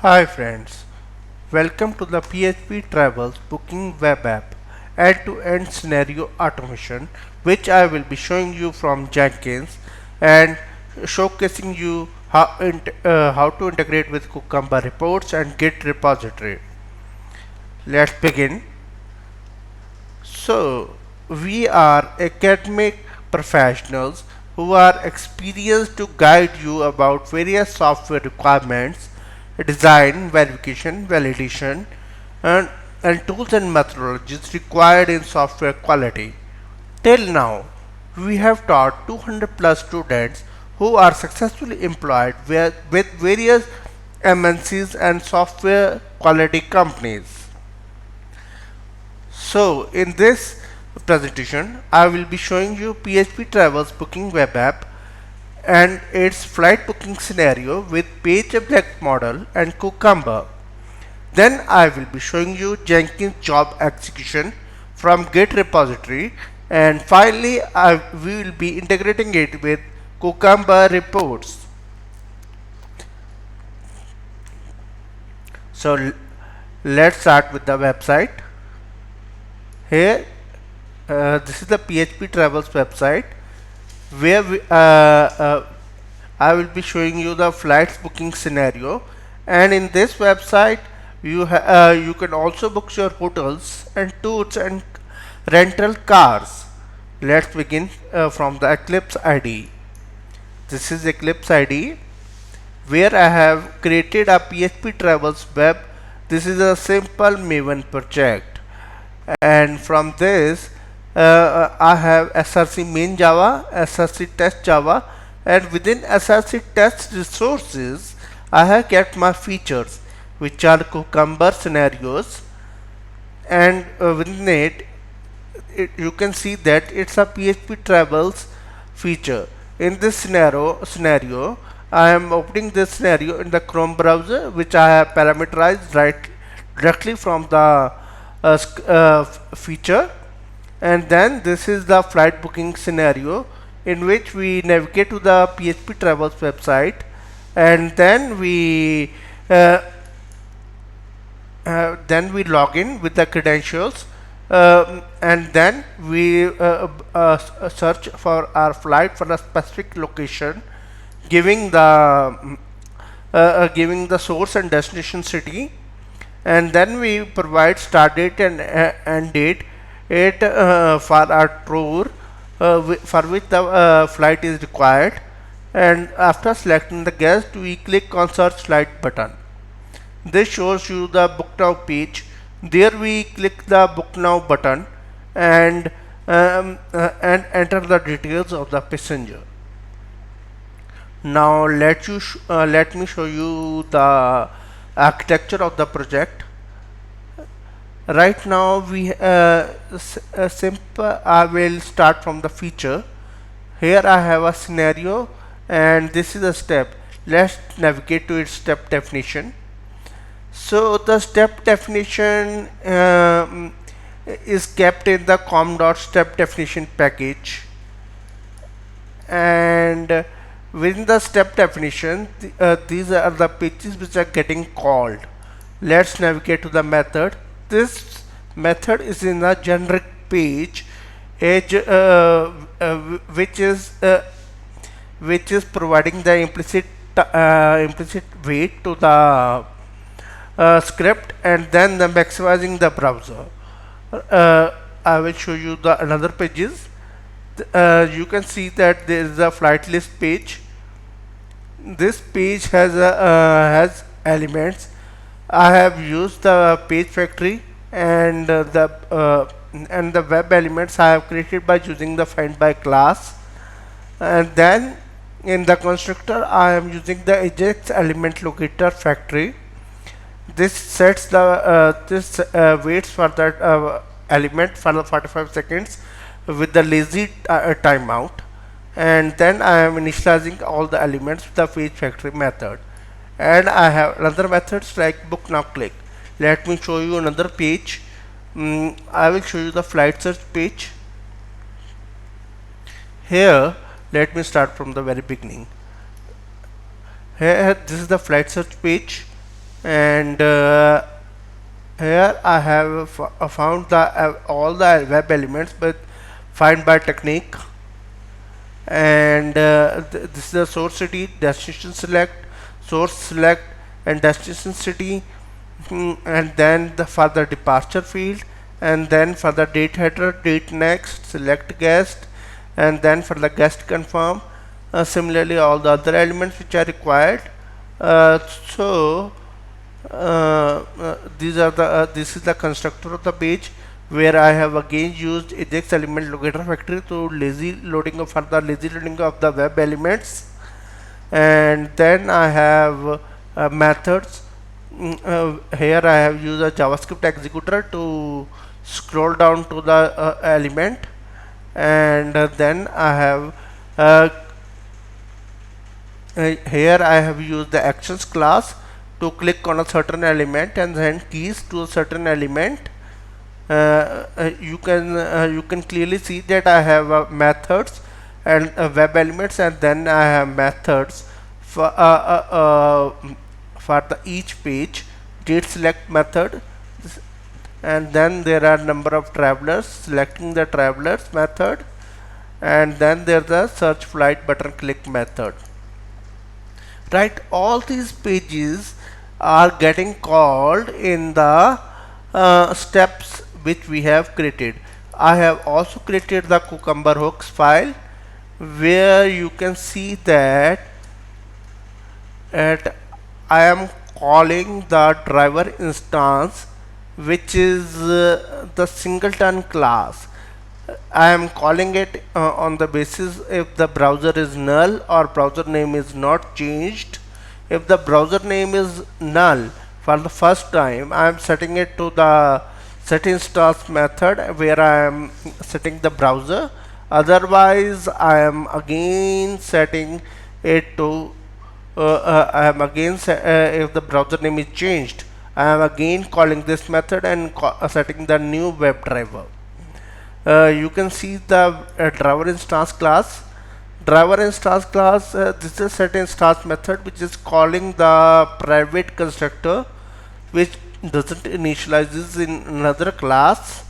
Hi friends, welcome to the PhpTravels booking web app end-to-end scenario automation, which I will be showing you from Jenkins and showcasing you how to integrate with Cucumber reports and Git repository. Let's begin. So, we are academic professionals who are experienced to guide you about various software requirements, design, verification, validation, and, and tools and methodologies required in software quality. Till now, we have taught 200 plus students who are successfully employed with various MNCs and software quality companies. So in this presentation, I will be showing you PhpTravels booking web app and its flight booking scenario with page object model and Cucumber. Then I will be showing you Jenkins job execution from Git repository, and finally we will be integrating it with Cucumber reports. So let's start with the website. Here this is the PhpTravels website where I will be showing you the flights booking scenario, and in this website you can also book your hotels and tours and rental cars. Let's begin from the Eclipse ID. This is Eclipse ID where I have created a PhpTravels web. This is a simple Maven project, and from this I have src main Java, src test Java, and within src test resources I have kept my features which are Cucumber scenarios, and within it you can see that it's a PhpTravels feature. In this scenario I am opening this scenario in the Chrome browser, which I have parameterized directly from the feature. And then this is the flight booking scenario in which we navigate to the PhpTravels website, and then we log in with the credentials, and then we search for our flight for a specific location, giving the source and destination city, and then we provide start date and end date for our tour for which the flight is required, and after selecting the guest we click on search flight button. This shows you the book now page. There we click the book now button and enter the details of the passenger. Now let me show you the architecture of the project. Right now we simple. I will start from the feature. Here I have a scenario and this is a step. Let's navigate to its step definition. So the step definition is kept in the com.step definition package, and within the step definition these are the pages which are getting called. Let's navigate to the method. This method is in a generic page edge, which is providing the implicit weight to the script, and then the maximizing the browser. I will show you the another pages. You can see that there is a flight list page. This page has elements. I have used the page factory, and the web elements I have created by using the find by class, and then in the constructor I am using the Ajax element locator factory. This sets the waits for that element for the 45 seconds with the lazy timeout, and then I am initializing all the elements with the page factory method. And I have another methods like book now click. Let me show you another page. I will show you the flight search page. Here let me start from the very beginning. Here this is the flight search page, and here I have found the all the web elements with find by technique, and this is the source city, destination select, source select, and destination city. And then for the departure field, and then for the date header, date next, select guest, and then for the guest confirm. Similarly, all the other elements which are required. uh, so these are the this is the constructor of the page, where I have again used Ajax element locator factory to lazy loading for the lazy loading of the web elements. And then I have methods. Here I have used a JavaScript executor to scroll down to the element, and then I have uh, here I have used the actions class to click on a certain element and then keys to a certain element. You can clearly see that I have methods and web elements, and then I have methods for the each page. Date select method, and then there are number of travelers, selecting the travelers method, and then there's a search flight button click method. Right, all these pages are getting called in the steps which we have created. I have also created the cucumber hooks file, where you can see that I am calling the driver instance, which is the singleton class. I am calling it on the basis if the browser is null or browser name is not changed. If the browser name is null for the first time, I am setting it to the set instance method, where I am setting the browser. Otherwise, I am again setting it to I am again if the browser name is changed, I am again calling this method and setting the new web driver. You can see the driver instance class. Driver instance class, this is a set instance method which is calling the private constructor, which doesn't initializes in another class,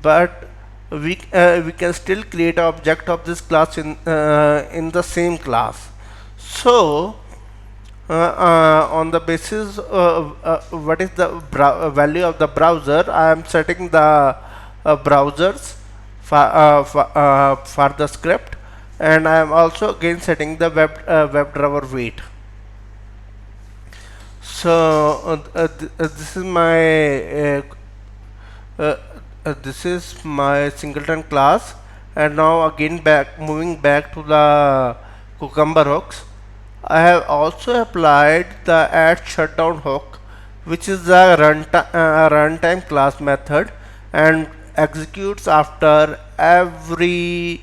but we can still create an object of this class in the same class. So on the basis what is the value of the browser, I am setting the browsers for the script, and I am also again setting the web driver weight. So this is my this is my singleton class, and now again moving back to the cucumber hooks. I have also applied the add shutdown hook, which is the runtime class method, and executes after every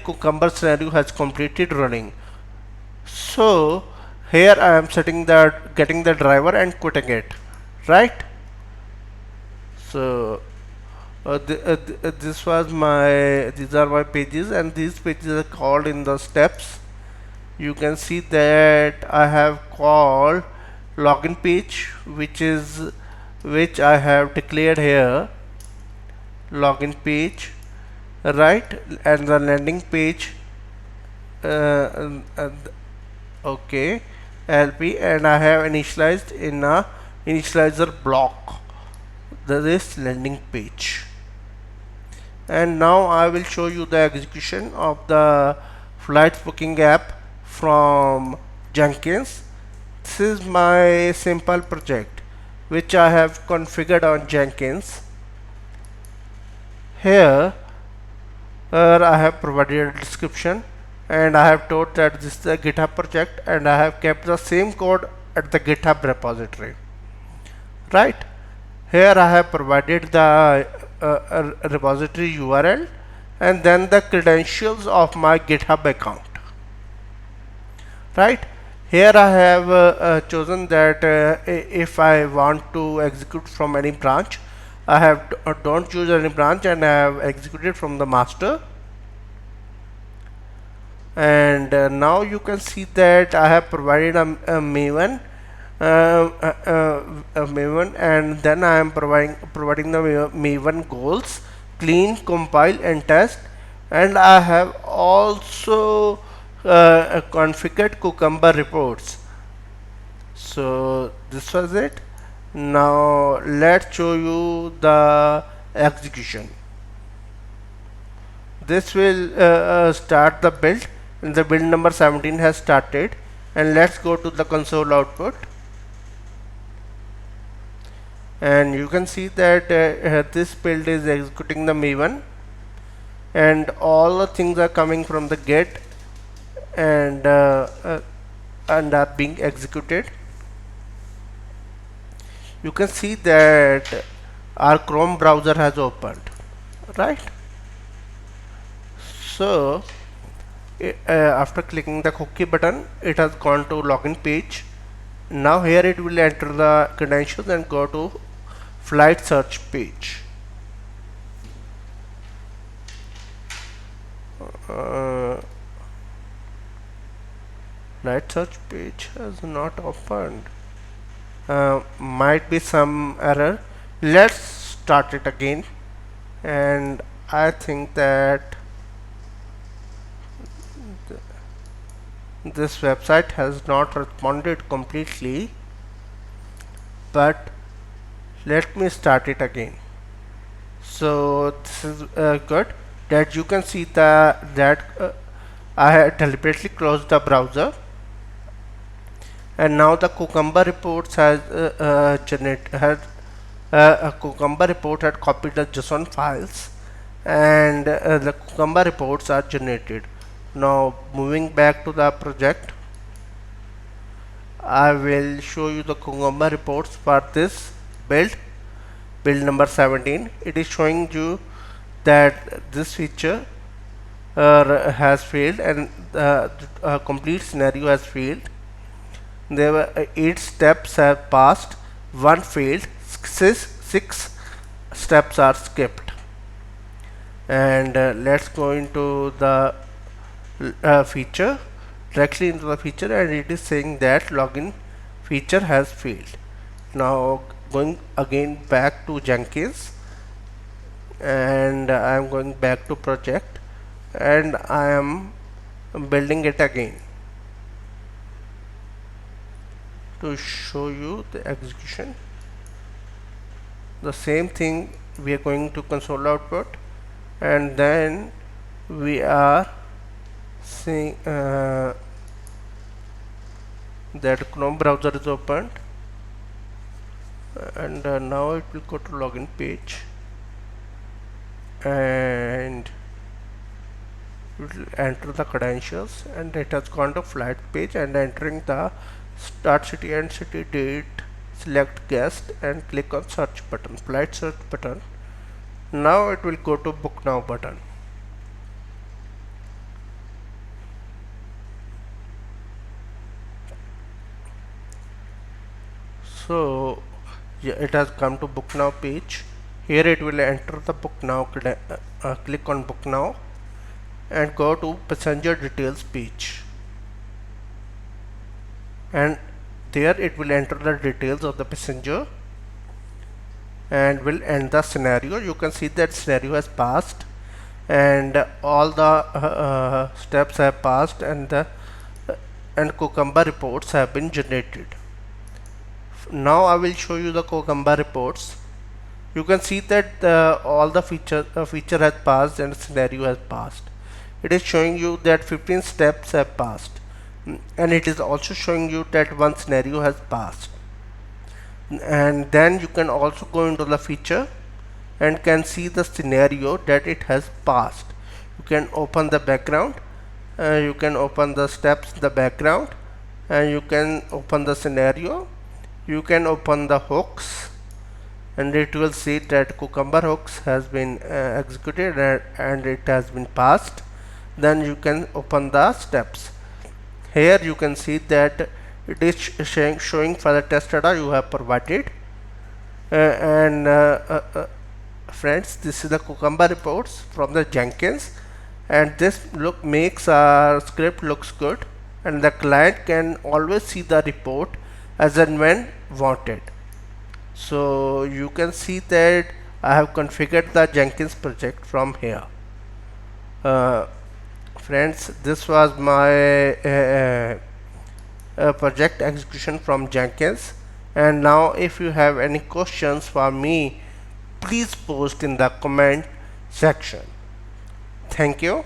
cucumber scenario has completed running. So here I am setting the getting the driver and quitting it, right? So this was my these are my pages, and these pages are called in the steps. You can see that I have called login page, which I have declared here, login page, right, and the landing page, okay, LP, and I have initialized in a initializer block this landing page. And now I will show you the execution of the flight booking app from Jenkins. This is my simple project which I have configured on Jenkins. Here I have provided a description, and I have told that this is a GitHub project, and I have kept the same code at the GitHub repository. Right, here I have provided the repository URL and then the credentials of my GitHub account. Right, here I have chosen that if I want to execute from any branch, I have don't choose any branch, and I have executed from the master. and now you can see that I have provided a Maven, a Maven, and then I am providing the Maven goals, clean, compile, and test, and I have also configured Cucumber reports. So this was it. Now let's show you the execution. This will start the build, and the build number 17 has started, and let's go to the console output, and you can see that this build is executing the Maven, and all the things are coming from the get, and are being executed. You can see that our Chrome browser has opened, right? So after clicking the cookie button, it has gone to login page. Now here it will enter the credentials and go to flight search page. Flight search page has not opened. Might be some error. Let's start it again, and I think that this website has not responded completely, but let me start it again. So this is good that you can see that I had deliberately closed the browser, and now the Cucumber reports has a Cucumber report had copied the JSON files, and the Cucumber reports are generated. Now moving back to the project, I will show you the Cucumber reports for this build number 17. It is showing you that this feature has failed, and the complete scenario has failed. There were 8 steps have passed, 1 failed, 6 steps are skipped. And let's go into the feature, directly into the feature, and it is saying that login feature has failed. Now going again back to Jenkins, and I am going back to project, and I am building it again to show you the execution. The same thing, we are going to console output, and then we are seeing that Chrome browser is opened, and now it will go to login page, and it will enter the credentials, and it has gone to flight page, and entering the start city and city date, select guest, and click on search button, flight search button. Now it will go to book now button. So yeah, it has come to book now page. Here it will enter the book now, click on book now, and go to passenger details page, and there it will enter the details of the passenger and will end the scenario. You can see that scenario has passed, and all the steps have passed, and the Cucumber reports have been generated. Now I will show you the Cucumber reports. You can see that all the feature has passed and scenario has passed. It is showing you that 15 steps have passed, and it is also showing you that one scenario has passed. And then you can also go into the feature and can see the scenario that it has passed. You can open the background, you can open the steps in the background, and you can open the scenario. You can open the hooks, and it will see that Cucumber hooks has been executed, and it has been passed. Then you can open the steps. Here you can see that it is showing for the test data you have provided, and friends, this is the Cucumber reports from the Jenkins, and this look makes our script looks good, and the client can always see the report as and when wanted. So you can see that I have configured the Jenkins project from here. uh, Friends, this was my project execution from Jenkins. And now if you have any questions for me, please post in the comment section. Thank you.